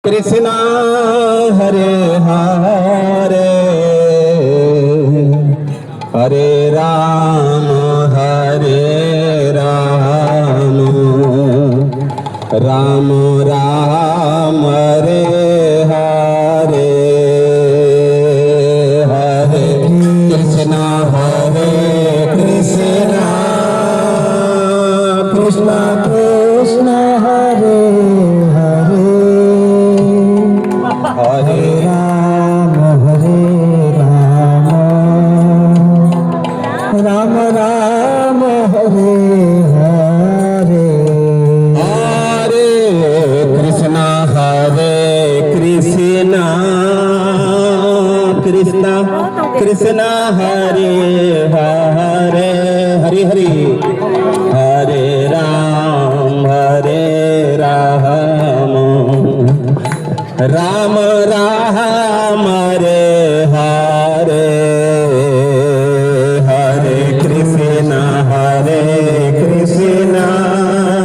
Krishna Hare Hare Hare Ram Ram Ram Hare Hare Hare Krishna Krishna Krishna Krishna Hare Hare Hare Ram Ram Ram Hare Hare Hare Krishna Krishna Krishna Hare Hare Hari Hari Hare Ram Ram Ram